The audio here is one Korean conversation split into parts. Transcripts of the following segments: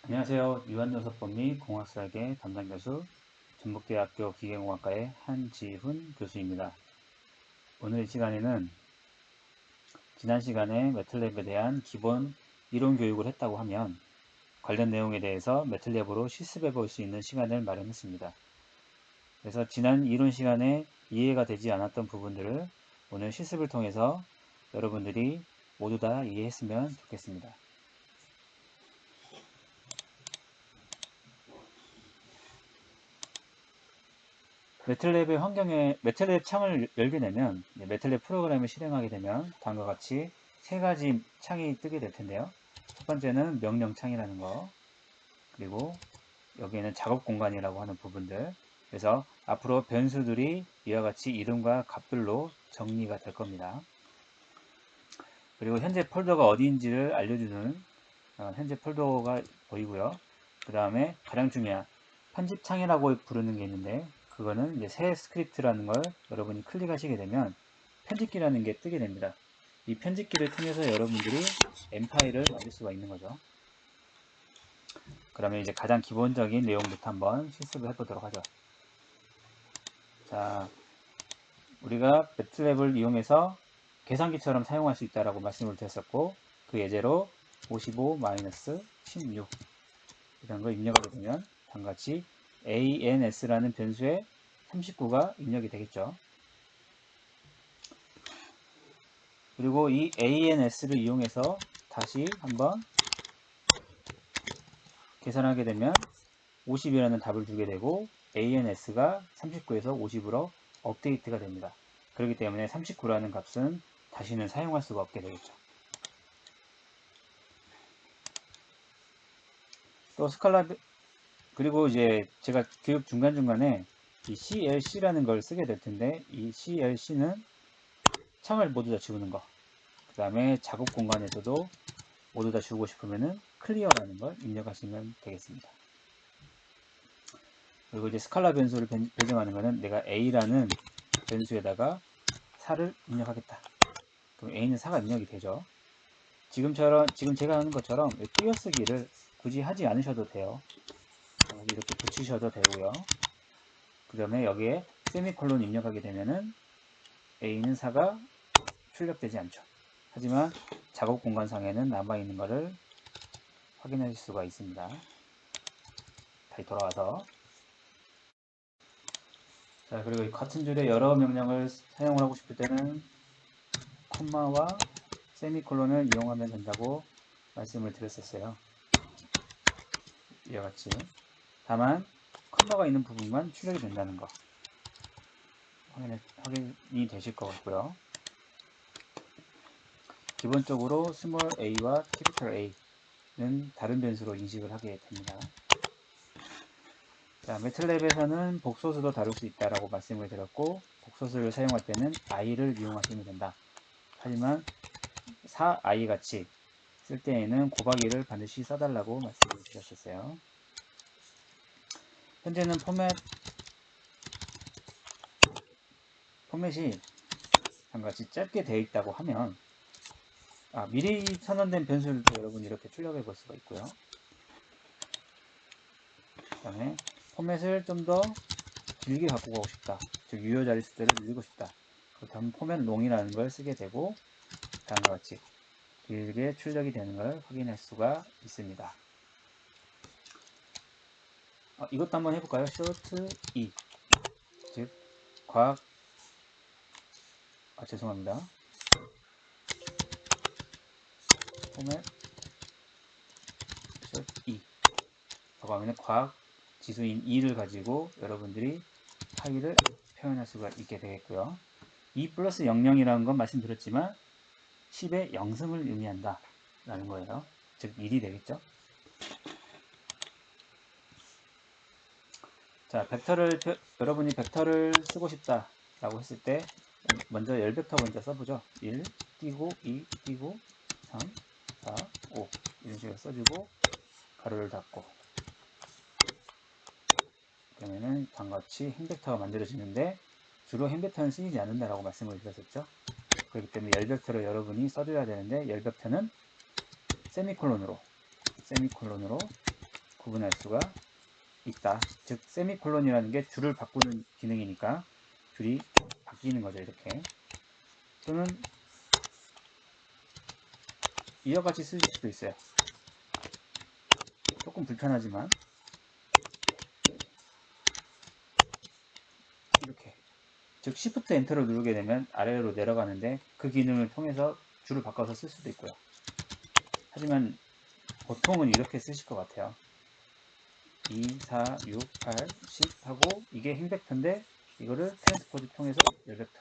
안녕하세요. 유한요소법 및 공학사학의 담당 교수, 전북대학교 기계공학과의 한지훈 교수입니다. 오늘 이 시간에는 지난 시간에 매틀랩에 대한 기본 이론 교육을 했다고 하면 관련 내용에 대해서 매틀랩으로 실습해 볼 수 있는 시간을 마련했습니다. 그래서 지난 이론 시간에 이해가 되지 않았던 부분들을 오늘 실습을 통해서 여러분들이 모두 다 이해했으면 좋겠습니다. 매틀랩의 환경에 매틀랩 창을 열게 되면 매틀랩 프로그램을 실행하게 되면 다음과 같이 세 가지 창이 뜨게 될 텐데요. 첫 번째는 명령 창이라는 거, 그리고 여기에는 작업 공간이라고 하는 부분들. 그래서 앞으로 변수들이 이와 같이 이름과 값들로 정리가 될 겁니다. 그리고 현재 폴더가 어디인지를 알려주는 현재 폴더가 보이고요. 그 다음에 가장 중요한 편집 창이라고 부르는 게 있는데, 그거는 이제 새 스크립트라는 걸 여러분이 클릭하시게 되면 편집기라는 게 뜨게 됩니다. 이 편집기를 통해서 여러분들이 M 파일을 만들 수가 있는 거죠. 그러면 이제 가장 기본적인 내용부터 한번 실습을 해보도록 하죠. 자, 우리가 매틀랩을 이용해서 계산기처럼 사용할 수 있다라고 말씀을 드렸었고, 그 예제로 55-16 이런 걸 입력하게 되면 다음과 같이 ANS라는 변수에 39가 입력이 되겠죠. 그리고 이 ANS를 이용해서 다시 한번 계산하게 되면 50이라는 답을 주게 되고 ANS가 39에서 50으로 업데이트가 됩니다. 그렇기 때문에 39라는 값은 다시는 사용할 수가 없게 되겠죠. 또 스칼라, 그리고 이제 제가 교육 중간중간에 이 CLC라는 걸 쓰게 될 텐데, 이 CLC는 창을 모두 다 지우는 거, 그 다음에 작업 공간에서도 모두 다 지우고 싶으면은 클리어라는 걸 입력하시면 되겠습니다. 그리고 이제 스칼라 변수를 배정하는 거는 내가 A라는 변수에다가 4를 입력하겠다. 그럼 A는 4가 입력이 되죠. 지금 제가 하는 것처럼 띄어쓰기를 굳이 하지 않으셔도 돼요. 이렇게 붙이셔도 되고요. 그 다음에 여기에 세미콜론 입력하게 되면은 A는 4가 출력되지 않죠. 하지만 작업 공간상에는 남아있는 것을 확인하실 수가 있습니다. 다시 돌아와서, 자, 그리고 같은 줄에 여러 명령을 사용을 하고 싶을 때는 콤마와 세미콜론을 이용하면 된다고 말씀을 드렸었어요. 이와 같이. 다만 콤마가 있는 부분만 출력이 된다는 거 확인이 되실 것 같고요. 기본적으로 스몰 a와 캐피털 A는 다른 변수로 인식을 하게 됩니다. 자, 매틀랩에서는 복소수도 다룰 수 있다라고 말씀을 드렸고, 복소수를 사용할 때는 i를 이용하시면 된다. 하지만 4i 같이 쓸 때에는 곱하기를 반드시 써달라고 말씀을 드렸었어요. 현재는 포맷이 한가지 짧게 되어 있다고 하면, 미리 선언된 변수들도 여러분 이렇게 출력해 볼 수가 있고요. 그 다음에 포맷을 좀 더 길게 갖고 가고 싶다, 즉 유효 자리 숫자를 늘리고 싶다, 그렇다면 포맷 롱이라는 걸 쓰게 되고 다음과 같이 길게 출력이 되는 걸 확인할 수가 있습니다. 이것도 한번 해볼까요? short e, 즉 과학, 죄송합니다. 포맷 short e 라고 하면 과학 지수인 2를 가지고 여러분들이 파일을 표현할 수가 있게 되겠고요. 2 플러스 00이라는 건 말씀드렸지만 10의 0승을 의미한다 라는 거예요. 즉 1이 되겠죠. 자, 여러분이 벡터를 쓰고 싶다 라고 했을 때 먼저 열벡터 먼저 써보죠. 1 띄고 2 띄고 3 4 5 이런 식으로 써주고 가로를 닫고, 그러면은 다음과 같이 행벡터가 만들어지는데, 주로 행벡터는 쓰이지 않는다라고 말씀을 드렸었죠. 그렇기 때문에 열벡터를 여러분이 써줘야 되는데, 열벡터는 세미콜론으로 구분할 수가 있다. 즉 세미콜론이라는 게 줄을 바꾸는 기능이니까 줄이 바뀌는 거죠. 이렇게. 또는 이와 같이 쓰실 수도 있어요. 조금 불편하지만 이렇게, 즉 Shift 엔터를 누르게 되면 아래로 내려가는데 그 기능을 통해서 줄을 바꿔서 쓸 수도 있고요. 하지만 보통은 이렇게 쓰실 것 같아요. 2, 4, 6, 8, 10 하고 이게 행벡터인데 이거를 트랜스포즈 통해서 열벡터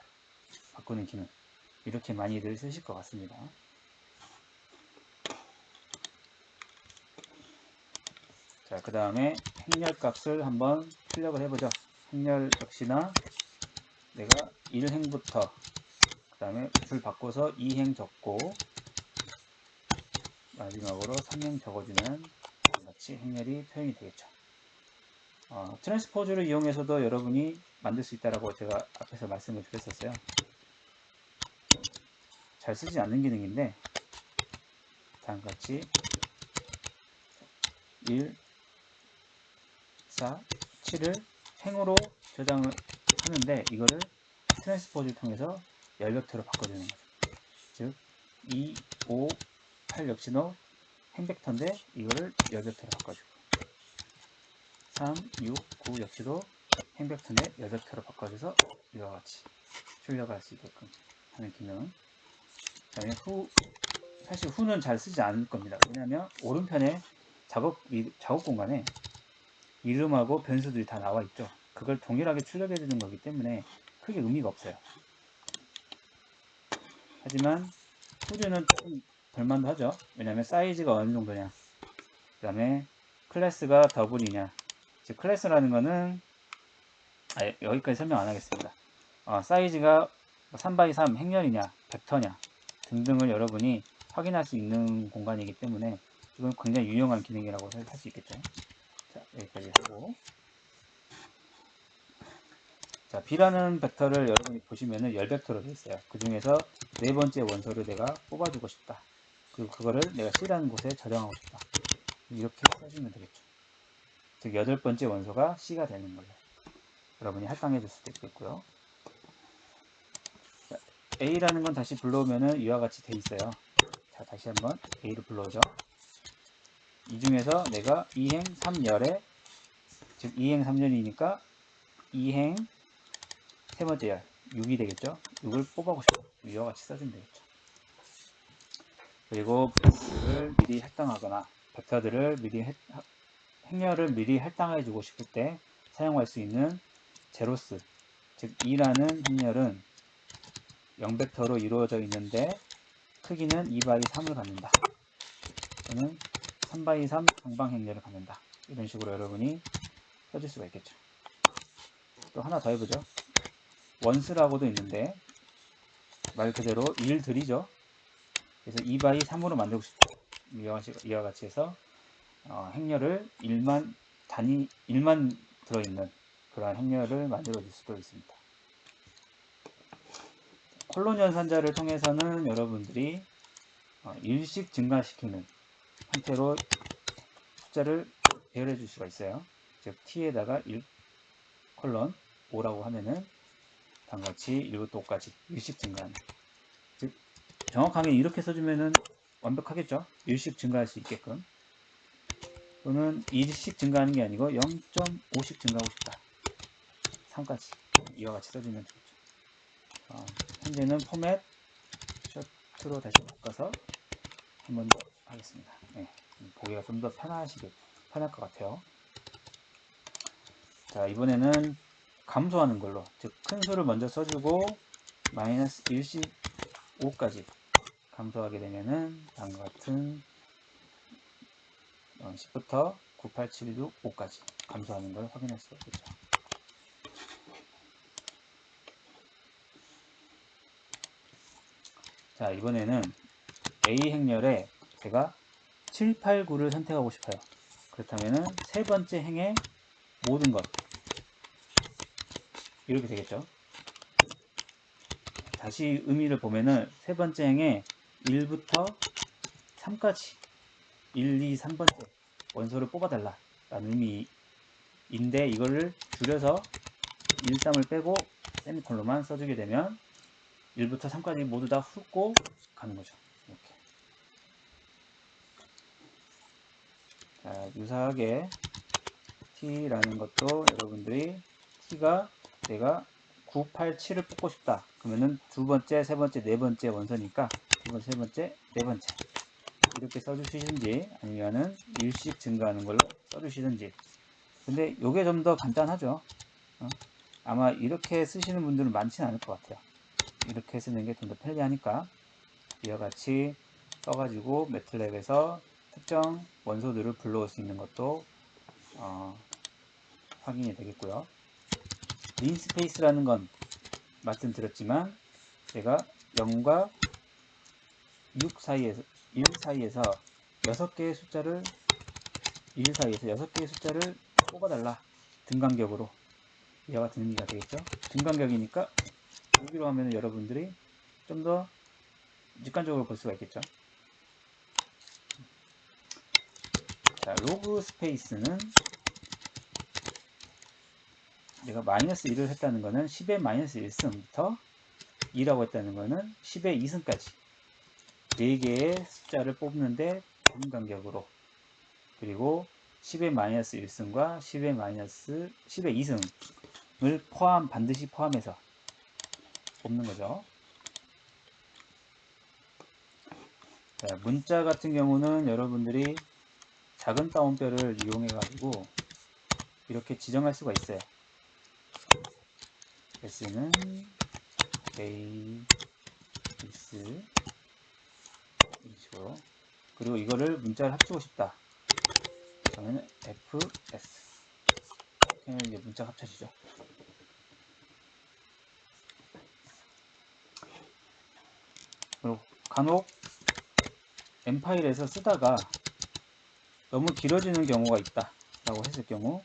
바꾸는 기능, 이렇게 많이들 쓰실 것 같습니다. 자, 그 다음에 행렬 값을 한번 출력을 해보죠. 행렬 역시나 내가 1행부터 그 다음에 줄 바꿔서 2행 적고 마지막으로 3행 적어주면 같이 행렬이 표현이 되겠죠. 트랜스포즈를 이용해서도 여러분이 만들 수 있다라고 제가 앞에서 말씀을 드렸었어요. 잘 쓰지 않는 기능인데 다음과 같이 1, 4, 7을 행으로 저장을 하는데 이거를 트랜스포즈를 통해서 열벡터로 바꿔주는 거죠. 즉 2, 5, 8 역시도 행벡터인데 이거를 열벡터로 바꿔주고 3, 6, 9 역시도 행벡터인데 열벡터로 바꿔줘서 이와 같이 출력할 수 있게끔 하는 기능. 그 다음에 사실 후는 잘 쓰지 않을 겁니다. 왜냐하면 오른편에 작업 공간에 이름하고 변수들이 다 나와 있죠. 그걸 동일하게 출력해 주는 거기 때문에 크게 의미가 없어요. 하지만 후류는 조금 볼만도 하죠. 왜냐하면 사이즈가 어느 정도냐, 그 다음에 클래스가 더블이냐. 즉 클래스라는 거는 여기까지 설명 안 하겠습니다. 사이즈가 3x3 행렬이냐 벡터냐 등등을 여러분이 확인할 수 있는 공간이기 때문에 이건 굉장히 유용한 기능이라고 할 수 있겠죠. 자, 여기까지 하고, 자, B라는 벡터를 여러분이 보시면은 열벡터로 되어 있어요. 그 중에서 네 번째 원소를 내가 뽑아주고 싶다. 그거를 내가 C라는 곳에 저장하고 싶다. 이렇게 써주면 되겠죠. 즉 여덟 번째 원소가 C가 되는 거예요. 여러분이 할당해 줄 수도 있겠고요. 자, A라는 건 다시 불러오면은 이와 같이 돼 있어요. 자, 다시 한번 A를 불러오죠. 이 중에서 내가 2행 3열에, 즉 2행 3열이니까 2행 세 번째 열 6이 되겠죠. 6을 뽑아보고 싶어. 이와 같이 써주면 되겠죠. 그리고 벡터들을 미리 할당하거나 벡터들을 미리 행렬을 미리 할당해 주고 싶을 때 사용할 수 있는 제로스, 즉 2라는 행렬은 0벡터로 이루어져 있는데 크기는 2x3을 갖는다. 또는 3x3 정방 행렬을 갖는다. 이런 식으로 여러분이 써줄 수가 있겠죠. 또 하나 더 해보죠. 원스라고도 있는데 말 그대로 1들이죠. 그래서 2x3으로 만들고 싶다. 이와 같이 해서 행렬을 1만 들어있는 그러한 행렬을 만들어 줄 수도 있습니다. 콜론 연산자를 통해서는 여러분들이 일씩 증가시키는 형태로 숫자를 배열해 줄 수가 있어요. 즉 t에다가 1 콜론 5라고 하면은 다음과 같이 1부터 5까지 일씩 증가하는, 즉 정확하게 이렇게 써주면은 완벽하겠죠. 일씩 증가할 수 있게끔. 또는 1씩 증가하는 게 아니고 0.5씩 증가하고 싶다. 3까지 이와 같이 써주면 되겠죠. 현재는 포맷 셔츠로 다시 바꿔서 한 번 더 하겠습니다. 네, 보기가 좀 더 편할 것 같아요. 자, 이번에는 감소하는 걸로, 즉 큰 수를 먼저 써주고 마이너스 1씩 5까지 감소하게 되면은 다음과 같은 10부터 9, 8, 7, 6, 5까지 감소하는 걸 확인할 수가 있겠죠. 자, 이번에는 A 행렬에 제가 7, 8, 9를 선택하고 싶어요. 그렇다면은 세 번째 행의 모든 것 이렇게 되겠죠. 다시 의미를 보면은 세 번째 행에 1부터 3까지 1, 2, 3번째 원소를 뽑아달라. 나눔이인데 이거를 줄여서 1, 3을 빼고 세미콜론만 써주게 되면 1부터 3까지 모두 다 훑고 가는 거죠. 이렇게. 자, 유사하게 t라는 것도 여러분들이 t가 내가 9, 8, 7을 뽑고 싶다. 그러면은 두 번째, 세 번째, 네 번째 원서니까 두 번째, 세 번째, 네 번째 이렇게 써주시든지 아니면은 일씩 증가하는 걸로 써주시든지. 근데 이게 좀 더 간단하죠. 아마 이렇게 쓰시는 분들은 많지는 않을 것 같아요. 이렇게 쓰는 게 좀 더 편리하니까 이와 같이 써가지고 매틀랩에서 특정 원소들을 불러올 수 있는 것도 확인이 되겠고요. 린스페이스라는 건 말씀드렸지만 제가 0과 6 사이에서 1 사이에서 6개의 숫자를 1 사이에서 6개의 숫자를 뽑아달라. 등간격으로 이와 같은 의미가 되겠죠. 등간격이니까 여기로 하면 여러분들이 좀 더 직관적으로 볼 수가 있겠죠. 자, 로그 스페이스는 내가 마이너스 1을 했다는 거는 10의 마이너스 1승부터 2라고 했다는 거는 10의 2승까지 4개의 숫자를 뽑는데 등간격으로, 그리고 10의 마이너스 1승과 10의 마이너스 10의 2승을 반드시 포함해서 뽑는 거죠. 자, 문자 같은 경우는 여러분들이 작은 따옴표를 이용해 가지고 이렇게 지정할 수가 있어요. S는 A, S 이런 식으로. 그리고 이거를 문자를 합치고 싶다. 그러면 FS 이렇게 하면 이제 문자가 합쳐지죠. 그리고 간혹 M파일에서 쓰다가 너무 길어지는 경우가 있다 라고 했을 경우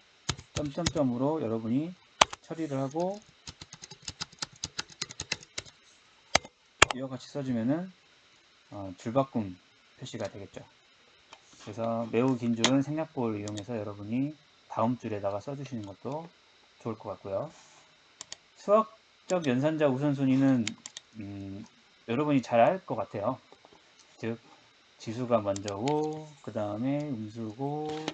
점점점으로 여러분이 처리를 하고 이와 같이 써주면은 줄바꿈 표시가 되겠죠. 그래서 매우 긴 줄은 생략보호를 이용해서 여러분이 다음 줄에다가 써주시는 것도 좋을 것 같고요. 수학적 연산자 우선순위는 여러분이 잘 알 것 같아요. 즉 지수가 먼저고 그 다음에 음수고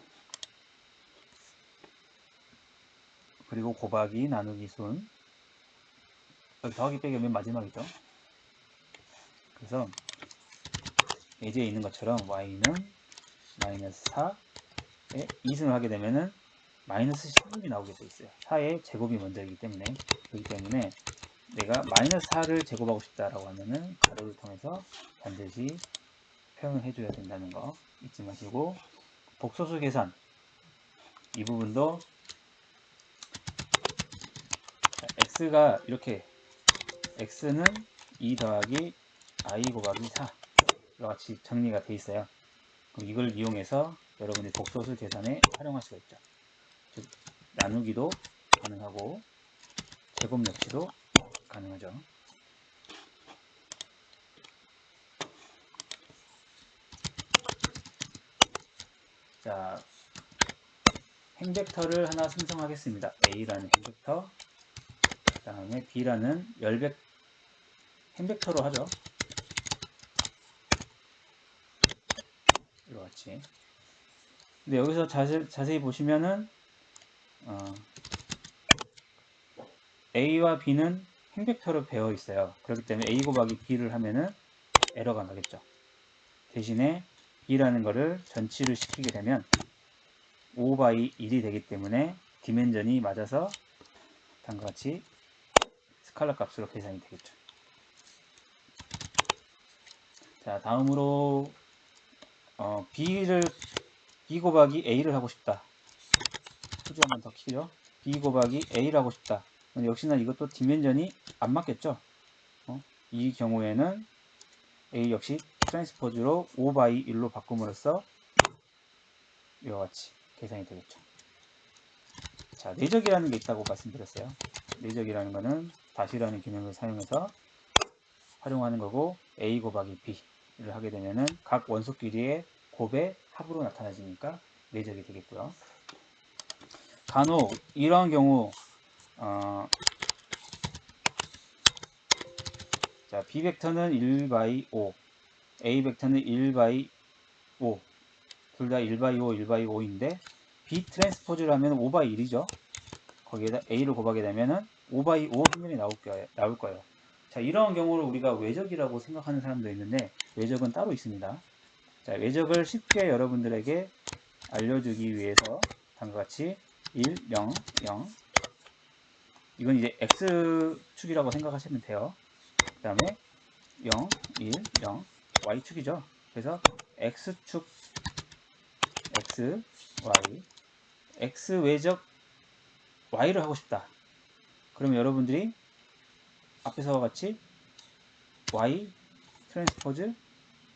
그리고 곱하기 나누기 순, 여기 더하기 빼기 맨 마지막이죠. 그래서 예제에 있는 것처럼 y는 마이너스 4에 2승을 하게 되면은 마이너스 16이 나오게 돼 있어요. 4의 제곱이 먼저이기 때문에. 그렇기 때문에 내가 마이너스 4를 제곱하고 싶다라고 하면은 가로를 통해서 반드시 표현을 해줘야 된다는 거 잊지 마시고, 복소수 계산 이 부분도 x가 이렇게 x는 2 더하기 i 곱하기 4 이와 같이 정리가 돼 있어요. 그럼 이걸 이용해서 여러분이 복소수 계산에 활용할 수가 있죠. 즉 나누기도 가능하고 제곱 역시도 가능하죠. 자, 행벡터를 하나 생성하겠습니다. A라는 행벡터, 그 다음에 B라는 열백 행벡터로 하죠. 이와 같이. 근데 여기서 자세히 보시면은 A와 B는 행벡터로 배어 있어요. 그렇기 때문에 A 곱하기 B를 하면은 에러가 나겠죠. 대신에 B라는 거를 전치를 시키게 되면 5/1이 되기 때문에 디멘전이 맞아서 다음과 같이 스칼라 값으로 계산이 되겠죠. 자, 다음으로 B 곱하기 A를 하고 싶다. 수지 한번 더 키죠. B 곱하기 A를 하고 싶다. 역시나 이것도 디멘전이 안 맞겠죠. 이 경우에는 A 역시 트랜스포즈로 5/1로 바꿈으로써 이와 같이 계산이 되겠죠. 자, 내적이라는 게 있다고 말씀드렸어요. 내적이라는 것은 다시라는 기능을 사용해서 활용하는 거고, A 곱하기 B를 하게 되면은 각 원소끼리의 곱의 합으로 나타나지니까 내적이 되겠고요. 간혹 이런 경우 자, B 벡터는 1 by 5, A 벡터는 1 by 5, 둘 다 1 by 5, 1 by 5인데 B 트랜스포즈를 하면 5 by 1이죠. 거기에다 A를 곱하게 되면은 5 by 5 확률이 나올 거예요. 자, 이런 경우를 우리가 외적이라고 생각하는 사람도 있는데 외적은 따로 있습니다. 자, 외적을 쉽게 여러분들에게 알려주기 위해서 다음과 같이 1, 0, 0 이건 이제 X축이라고 생각하시면 돼요. 그 다음에 0, 1, 0 Y축이죠. 그래서 X축 X, Y X 외적 Y를 하고 싶다. 그러면 여러분들이 앞에서와 같이 Y 트랜스포즈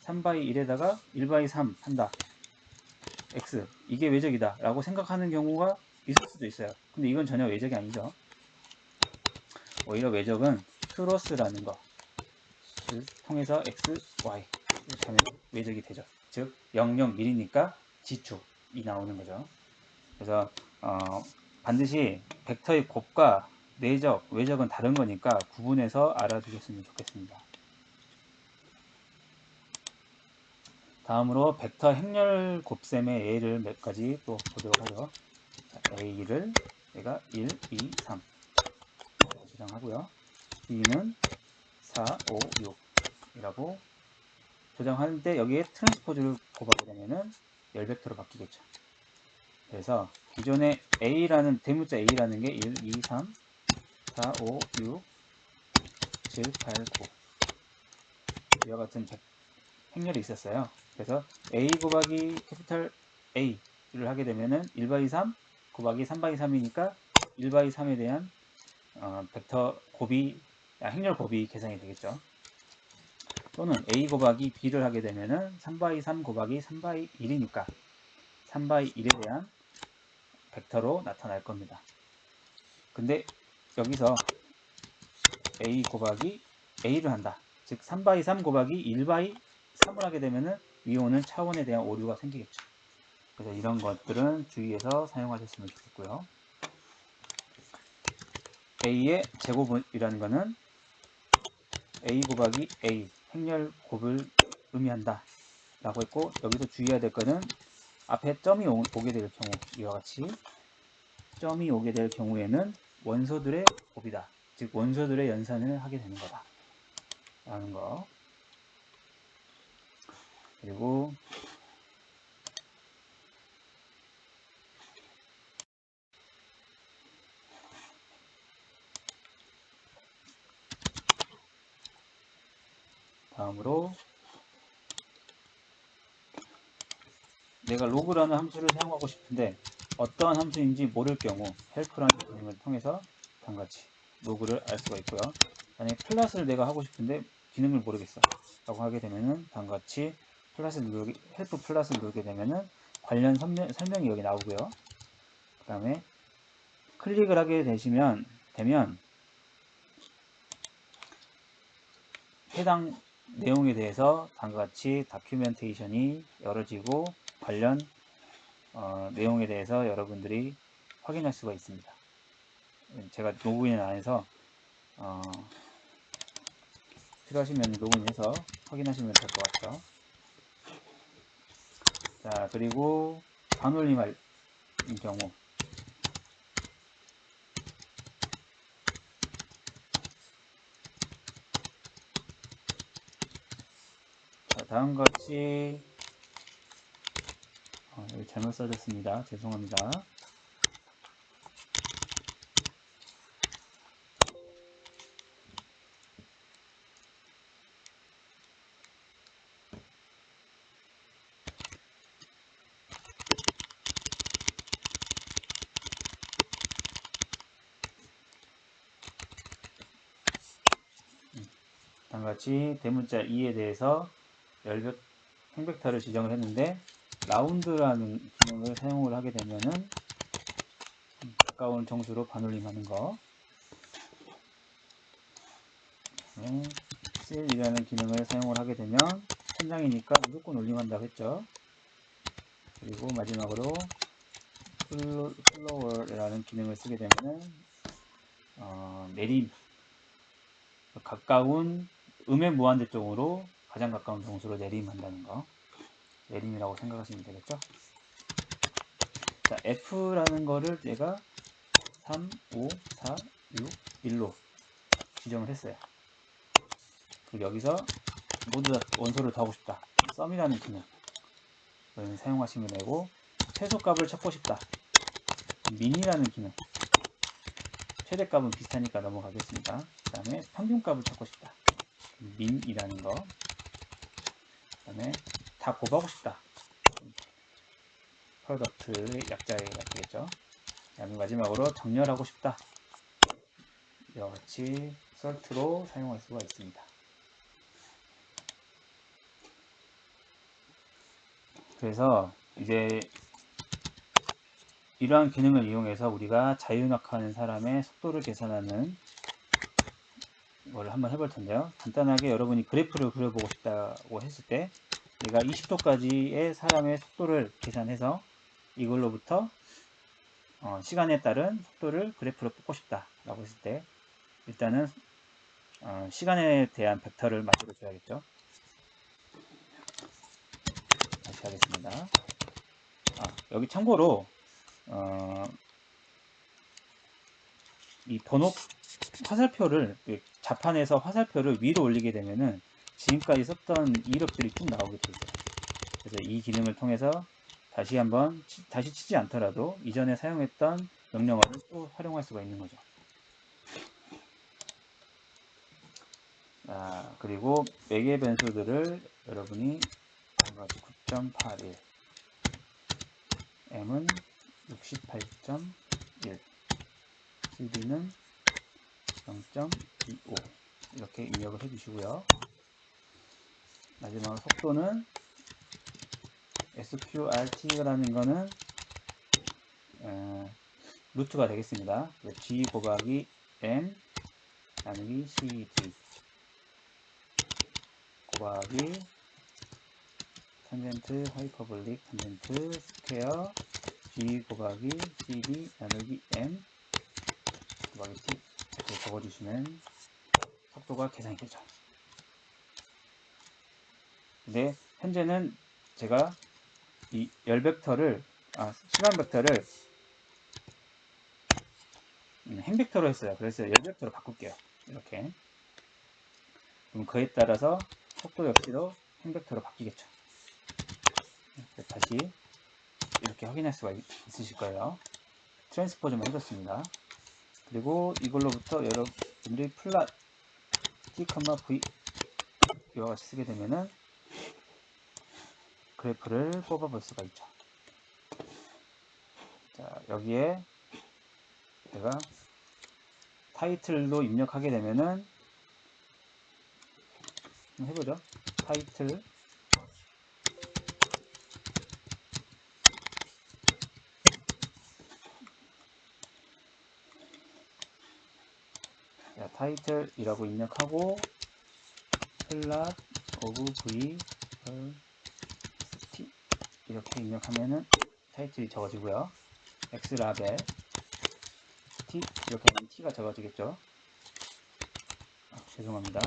3 by 1에다가 1 by 3 한다. X 이게 외적이다 라고 생각하는 경우가 있을 수도 있어요. 근데 이건 전혀 외적이 아니죠. 오히려 외적은 크로스라는 거 통해서 X, Y 이렇게 하면 외적이 되죠. 즉 0, 0, 1이니까 G축이 나오는 거죠. 그래서 반드시 벡터의 곱과 내적, 외적은 다른 거니까 구분해서 알아두셨으면 좋겠습니다. 다음으로 벡터 행렬 곱셈의 예를 몇 가지 또 보도록 하죠. A를 얘가 1, 2, 3 저장하고요. B는 4, 5, 6 이라고 조정하는데 여기에 트랜스포즈를 곱하게 되면은 열벡터로 바뀌겠죠. 그래서 기존의 A라는 대문자 A라는 게 1, 2, 3, 4, 5, 6, 7, 8, 9 이와 같은 행렬이 있었어요. 그래서 A 곱하기 캐피탈 A를 하게 되면은 1 by 3 곱하기 3 by 3이니까 1 by 3에 대한 벡터 곱이 행렬 곱이 계산이 되겠죠. 또는 A 곱하기 B를 하게 되면은 3 by 3 곱하기 3 by 1이니까 3 by 1에 대한 벡터로 나타날 겁니다. 근데 여기서 A 곱하기 A를 한다. 즉 3 by 3 곱하기 1 by 3을 하게 되면은 위 오는 차원에 대한 오류가 생기겠죠. 그래서 이런 것들은 주의해서 사용하셨으면 좋겠고요. A의 제곱이라는 것은 A 곱하기 A 행렬 곱을 의미한다 라고 했고, 여기서 주의해야 될 것은 앞에 점이 오게 될 경우, 이와 같이 점이 오게 될 경우에는 원소들의 곱이다. 즉 원소들의 연산을 하게 되는 거다 라는 거. 그리고 다음으로 내가 로그라는 함수를 사용하고 싶은데 어떠한 함수인지 모를 경우 헬프라는 기능을 통해서 다음과 같이 로그를 알 수가 있고요. 만약에 플러스를 내가 하고 싶은데 기능을 모르겠어 라고 하게 되면은 다음과 같이 헬프 플러스를 누르게 되면은 관련 설명이 여기 나오고요. 그 다음에 클릭을 하게 되면 해당 내용에 대해서 다음과 같이 다큐멘테이션이 열어지고 관련 내용에 대해서 여러분들이 확인할 수가 있습니다. 제가 로그인 안 해서 필요하시면 로그인해서 확인하시면 될 것 같죠. 자, 그리고 반올림할 경우 자, 다음과 같이 여기 잘못 써졌습니다. 죄송합니다. 다음과 같이 대문자 2에 대해서 행벡터를 지정을 했는데 라운드라는 기능을 사용을 하게 되면은 가까운 정수로 반올림하는 거. 셀이라는 기능을 사용을 하게 되면 한 장이니까 무조건 올림한다고 했죠. 그리고 마지막으로 플로어라는 기능을 쓰게 되면은 내림, 가까운 음의 무한대 쪽으로 가장 가까운 정수로 내림한다는 거, 내림이라고 생각하시면 되겠죠. 자, F라는 거를 얘가 3, 5, 4, 6, 1로 지정을 했어요. 그리고 여기서 모두 다 원소를 더하고 싶다. 썸이라는 기능 사용하시면 되고, 최소값을 찾고 싶다. 민이라는 기능, 최대값은 비슷하니까 넘어가겠습니다. 그 다음에 평균값을 찾고 싶다. 민이라는 거. 그 다음에 다 곱하고 싶다. 프로덕트의 약자가 되겠죠. 그 다음에 마지막으로 정렬하고 싶다. 이와 같이 솔트로 사용할 수가 있습니다. 그래서 이제 이러한 기능을 이용해서 우리가 자유낙하하는 사람의 속도를 계산하는 걸 한번 해볼 텐데요. 간단하게 여러분이 그래프를 그려보고 싶다고 했을 때 내가 20도까지의 사람의 속도를 계산해서 이걸로부터 시간에 따른 속도를 그래프로 뽑고 싶다 라고 했을 때 일단은 시간에 대한 벡터를 만들어 줘야겠죠. 다시 하겠습니다. 여기 참고로 이 번호 화살표를 자판에서 화살표를 위로 올리게 되면은 지금까지 썼던 이력들이 쭉 나오게 되죠. 그래서 이 기능을 통해서 다시 치지 않더라도 이전에 사용했던 명령어를 또 활용할 수가 있는 거죠. 그리고 매개 변수들을 여러분이 9.81, m은 68.1, cd는 0.25 이렇게 입력을 해주시고요. 마지막으로 속도는 sqrt라는 거는 루트가 되겠습니다. g 곱하기 m 나누기 cd 곱하기 탄젠트 하이퍼볼릭 탄젠트 스퀘어 g 곱하기 cd 나누기 m 곱하기 t 이렇게 적어주시면 속도가 계산이 되죠. 근데 현재는 제가 이 시간 벡터를 행벡터로 했어요. 그래서 열벡터로 바꿀게요. 이렇게. 그럼 그에 따라서 속도 역시도 행벡터로 바뀌겠죠. 다시 이렇게 확인할 수가 있으실 거예요. 트랜스포즈만 해줬습니다. 그리고 이걸로부터 여러분들이 플랫 t, v 이와 같이 쓰게 되면은 그래프를 뽑아볼 수가 있죠. 자, 여기에 제가 타이틀로 입력하게 되면은 한번 해보죠. 타이틀 타이틀이라고 입력하고 플랫 오브 v t 이렇게 입력하면은 타이틀이 적어지고요. x 라벨 t 이렇게 하면 t가 적어지겠죠. 죄송합니다.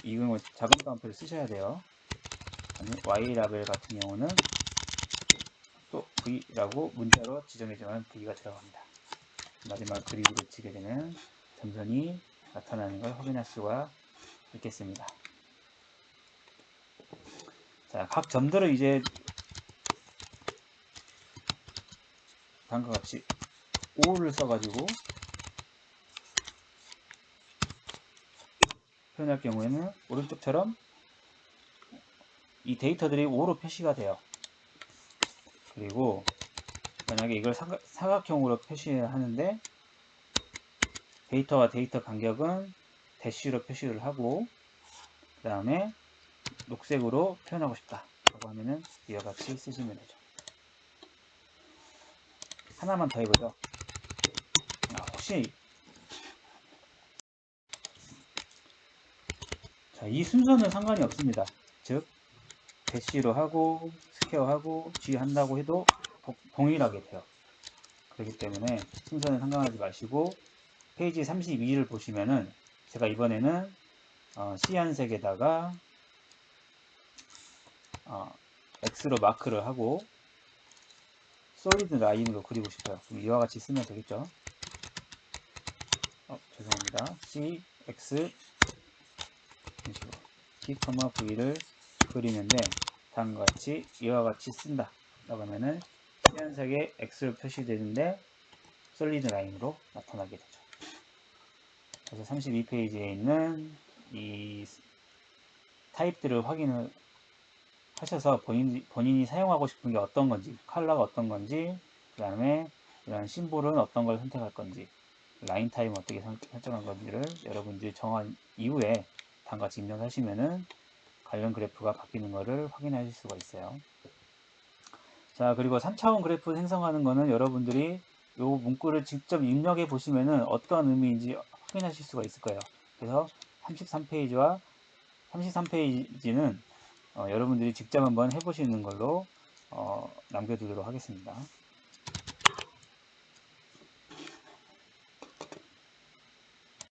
이 경우 작은 따옴표를 쓰셔야 돼요. y 라벨 같은 경우는 또 v라고 문자로 지정해주면 v가 들어갑니다. 마지막 그리드를 치게 되면 점선이 나타나는 걸 확인할 수가 있겠습니다. 자, 각 점들을 이제 다음과 같이 5를 써가지고 표현할 경우에는 오른쪽처럼 이 데이터들이 5로 표시가 돼요. 그리고 만약에 이걸 사각형으로 표시를 하는데 데이터와 데이터 간격은 대시로 표시를 하고 그 다음에 녹색으로 표현하고 싶다 라고 하면은 이와 같이 쓰시면 되죠. 하나만 더 해보죠. 혹시 이 순서는 상관이 없습니다. 즉 대시로 하고 스퀘어 하고 G 한다고 해도 동일하게 돼요. 그렇기 때문에 순서는 상관하지 마시고 페이지 32를 보시면은 제가 이번에는 시안색에다가 X로 마크를 하고 솔리드 라인으로 그리고 싶어요. 그럼 이와 같이 쓰면 되겠죠. 죄송합니다. C, X C, V를 그리는데 다음과 같이 이와 같이 쓴다. 라고 하면은 시안색에 X로 표시되는데 솔리드 라인으로 나타나게 되죠. 그래서 32페이지에 있는 이 타입들을 확인을 하셔서 본인이 사용하고 싶은 게 어떤 건지, 컬러가 어떤 건지, 그 다음에 이런 심볼은 어떤 걸 선택할 건지, 라인 타입은 어떻게 설정할 건지를 여러분들이 정한 이후에 다음과 같이 입력하시면은 관련 그래프가 바뀌는 것을 확인하실 수가 있어요. 자, 그리고 3차원 그래프 생성하는 거는 여러분들이 이 문구를 직접 입력해 보시면은 어떤 의미인지 확인하실 수가 있을 거예요. 그래서 33페이지는 여러분들이 직접 한번 해보시는 걸로 남겨두도록 하겠습니다.